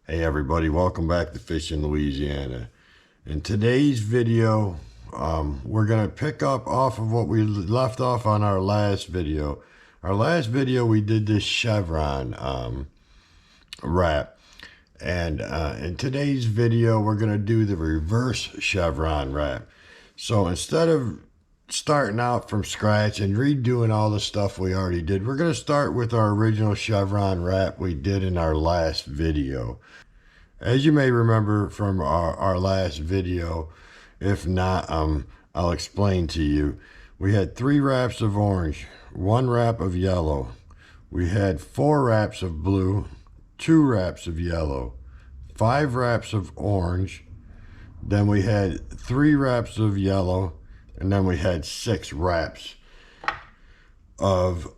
Hey everybody, welcome back to Fishing Louisiana. In today's video, we're going to pick up off of what we left off on our last video. Our last video we did this Chevron wrap. And in today's video, we're going to do the reverse Chevron wrap. So instead of starting out from scratch and redoing all the stuff we already did, we're going to start with our original Chevron wrap we did in our last video. As you may remember from our last video, if not, I'll explain to you. We had 3 wraps of orange, 1 wrap of yellow. We had 4 wraps of blue, 2 wraps of yellow, 5 wraps of orange. Then we had 3 wraps of yellow, and then we had 6 wraps of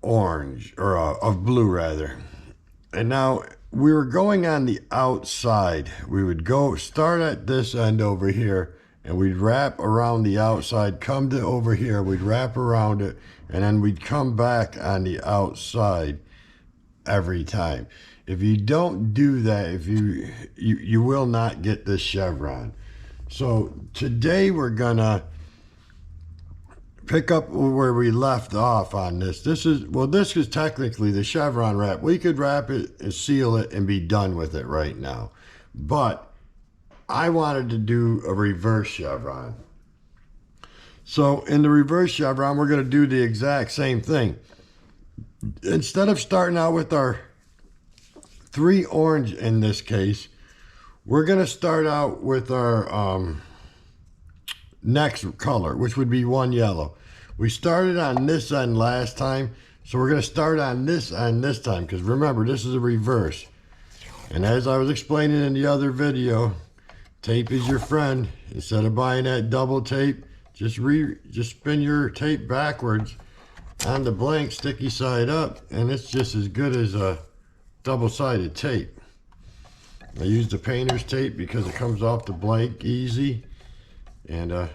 orange, or of blue rather. And now we were going on the outside. We would go start at this end over here, and we'd wrap around the outside, come to over here, we'd wrap around it, and then we'd come back on the outside every time. If you don't do that, if you will not get this chevron. So today we're gonna pick up where we left off on this. This is technically the chevron wrap. We could wrap it and seal it and be done with it right now. But I wanted to do a reverse chevron. So in the reverse chevron, we're going to do the exact same thing. Instead of starting out with our 3 orange in this case, we're going to start out with our next color, which would be 1 yellow. We started on this end last time, so we're going to start on this end this time, because remember, this is a reverse. And as I was explaining in the other video, tape is your friend. Instead of buying that double tape, just spin your tape backwards on the blank, sticky side up, and it's just as good as a double-sided tape. I use the painter's tape because it comes off the blank easy, and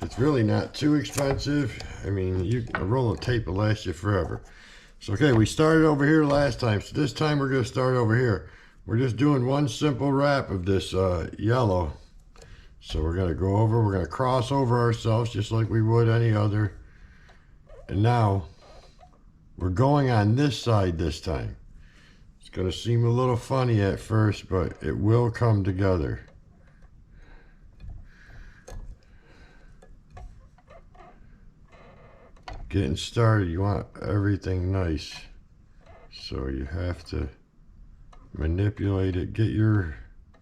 it's really not too expensive. I mean, a roll of tape will last you forever. So okay, we started over here last time, so this time we're going to start over here. We're just doing 1 simple wrap of this yellow. So we're going to go over, we're going to cross over ourselves just like we would any other. And now we're going on this side this time. It's going to seem a little funny at first, but it will come together. Getting started, you want everything nice. So you have to manipulate it. Get your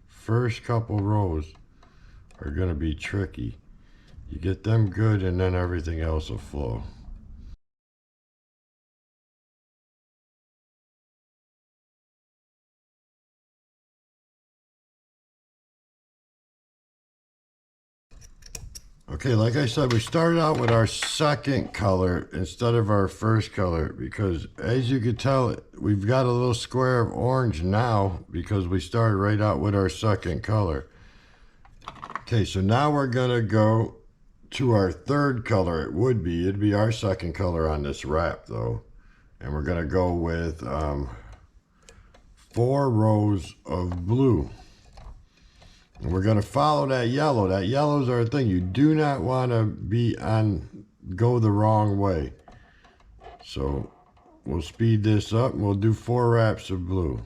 first couple rows are going to be tricky. You get them good and then everything else will flow. Okay, like I said, we started out with our second color instead of our first color because, as you can tell, we've got a little square of orange now because we started right out with our second color. Okay, so now we're going to go to our third color. It'd be our second color on this wrap, though. And we're going to go with 4 rows of blue. And we're going to follow that yellow. That yellow's our thing. You do not want to go the wrong way. So we'll speed this up and we'll do 4 wraps of blue.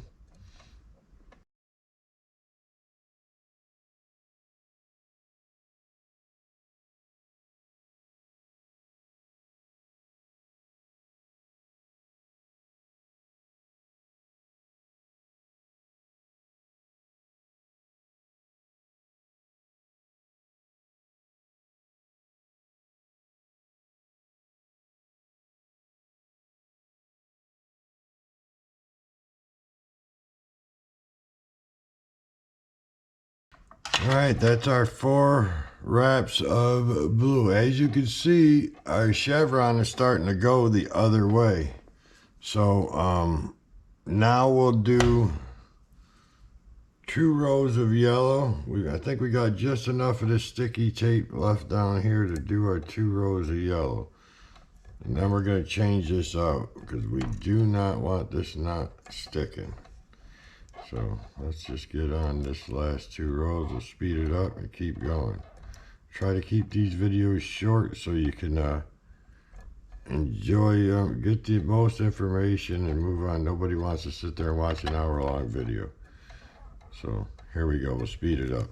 All right, that's our 4 wraps of blue. As you can see, our chevron is starting to go the other way. So now we'll do 2 rows of yellow. I think we got just enough of this sticky tape left down here to do our 2 rows of yellow. And then we're going to change this out because we do not want this knot sticking. So let's just get on this last 2 rows. We'll speed it up and keep going. Try to keep these videos short so you can enjoy, get the most information and move on. Nobody wants to sit there and watch an hour-long video. So here we go. We'll speed it up.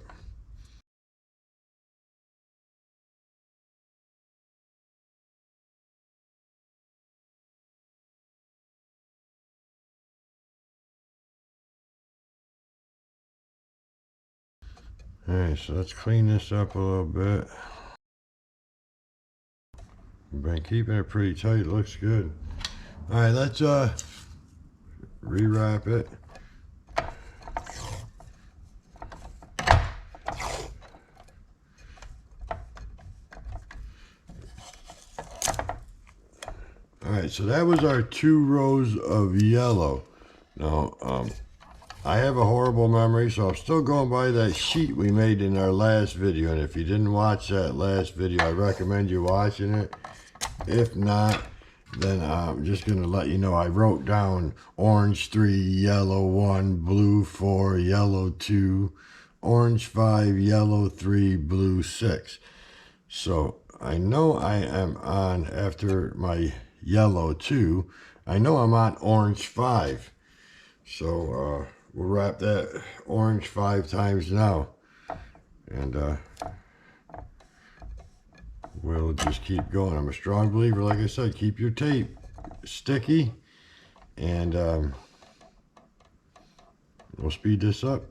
Alright, so let's clean this up a little bit. We've been keeping it pretty tight. Looks good. Alright, let's rewrap it. Alright, so that was our 2 rows of yellow. Now, I have a horrible memory, so I'm still going by that sheet we made in our last video. And if you didn't watch that last video, I recommend you watching it. If not, then I'm just going to let you know I wrote down orange 3, yellow 1, blue 4, yellow 2, orange 5, yellow 3, blue 6. So I know I am on, after my yellow 2, I know I'm on orange 5. So we'll wrap that orange 5 times now. And we'll just keep going. I'm a strong believer, like I said, keep your tape sticky. And we'll speed this up.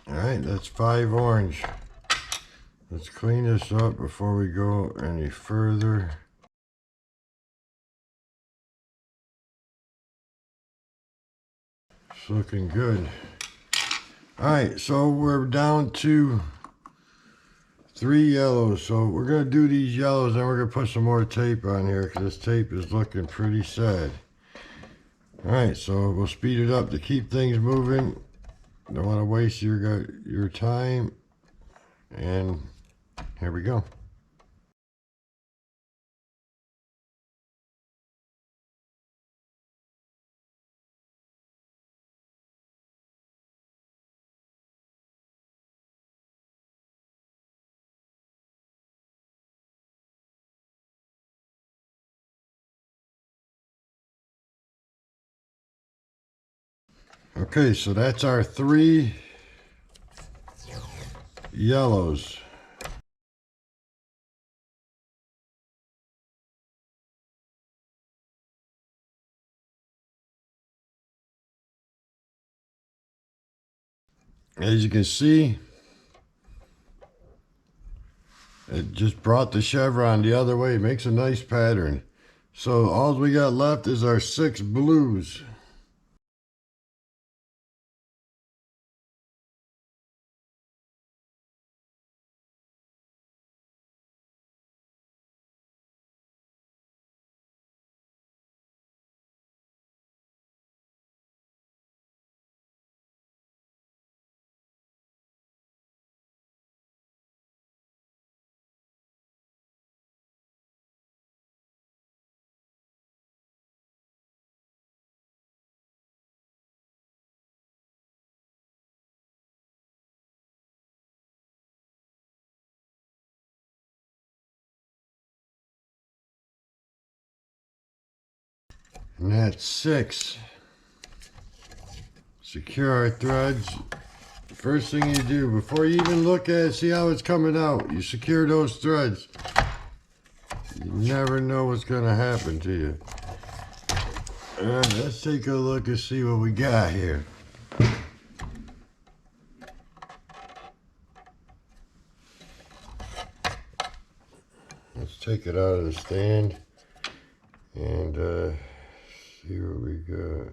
All right, that's 5 orange. Let's clean this up before we go any further. It's looking good. All right, so we're down to 3 yellows. So we're gonna do these yellows, and we're gonna put some more tape on here because this tape is looking pretty sad. All right, so we'll speed it up to keep things moving. Don't want to waste your time. And here we go. Okay, so that's our 3 yellows. As you can see, it just brought the chevron the other way. It makes a nice pattern. So all we got left is our 6 blues. And that's 6. Secure our threads. First thing you do, before you even look at it, see how it's coming out, you secure those threads. You never know what's gonna happen to you. All right, let's take a look and see what we got here. Let's take it out of the stand and see what we got.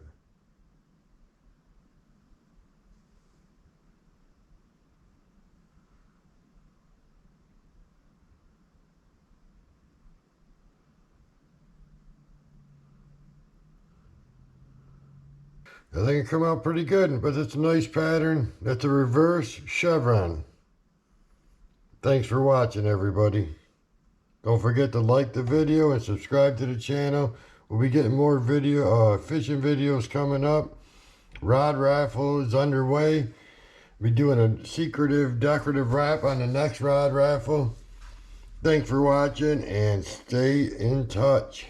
I think it come out pretty good, but it's a nice pattern. That's a reverse chevron. Thanks for watching, everybody. Don't forget to like the video and subscribe to the channel. We'll be getting more fishing videos coming up. Rod raffle is underway. We'll be doing a secretive decorative wrap on the next rod raffle. Thanks for watching and stay in touch.